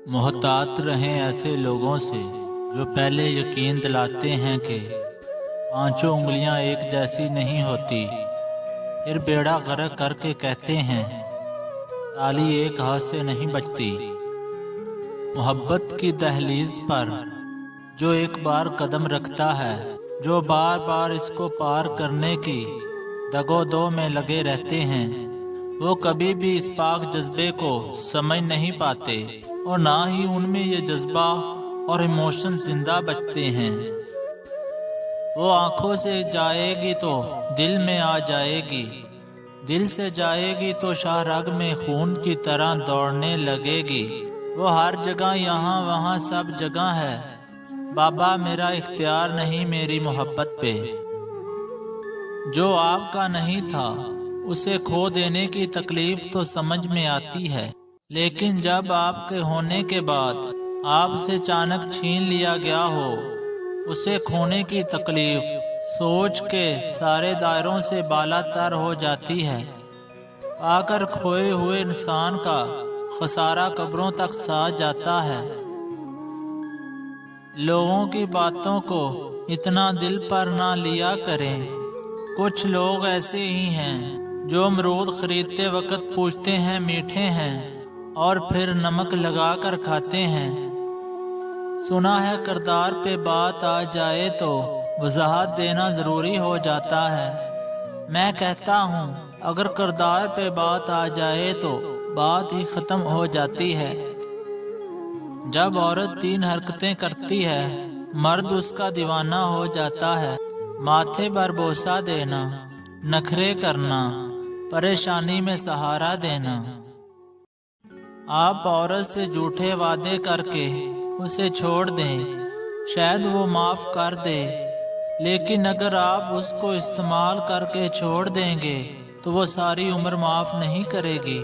محتاط رہیں ایسے لوگوں سے جو پہلے یقین دلاتے ہیں کہ پانچوں انگلیاں ایک جیسی نہیں ہوتی، پھر بیڑا غرق کر کے کہتے ہیں تالی ایک ہاتھ سے نہیں بچتی۔ محبت کی دہلیز پر جو ایک بار قدم رکھتا ہے، جو بار بار اس کو پار کرنے کی دگ و دو میں لگے رہتے ہیں، وہ کبھی بھی اس پاک جذبے کو سمجھ نہیں پاتے اور نہ ہی ان میں یہ جذبہ اور ایموشن زندہ بچتے ہیں۔ وہ آنکھوں سے جائے گی تو دل میں آ جائے گی، دل سے جائے گی تو شاہ رگ میں خون کی طرح دوڑنے لگے گی۔ وہ ہر جگہ یہاں وہاں سب جگہ ہے، بابا میرا اختیار نہیں میری محبت پہ۔ جو آپ کا نہیں تھا اسے کھو دینے کی تکلیف تو سمجھ میں آتی ہے، لیکن جب آپ کے ہونے کے بعد آپ سے اچانک چھین لیا گیا ہو، اسے کھونے کی تکلیف سوچ کے سارے دائروں سے بالا تر ہو جاتی ہے۔ آ کر کھوئے ہوئے انسان کا خسارہ قبروں تک ساتھ جاتا ہے۔ لوگوں کی باتوں کو اتنا دل پر نہ لیا کریں، کچھ لوگ ایسے ہی ہیں جو امرود خریدتے وقت پوچھتے ہیں میٹھے ہیں اور پھر نمک لگا کر کھاتے ہیں۔ سنا ہے کردار پہ بات آ جائے تو وضاحت دینا ضروری ہو جاتا ہے۔ میں کہتا ہوں اگر کردار پہ بات آ جائے تو بات ہی ختم ہو جاتی ہے۔ جب عورت تین حرکتیں کرتی ہے، مرد اس کا دیوانہ ہو جاتا ہے۔ ماتھے پر بوسہ دینا، نخرے کرنا، پریشانی میں سہارا دینا۔ آپ عورت سے جھوٹے وعدے کر کے اسے چھوڑ دیں، شاید وہ معاف کر دے، لیکن اگر آپ اس کو استعمال کر کے چھوڑ دیں گے تو وہ ساری عمر معاف نہیں کرے گی۔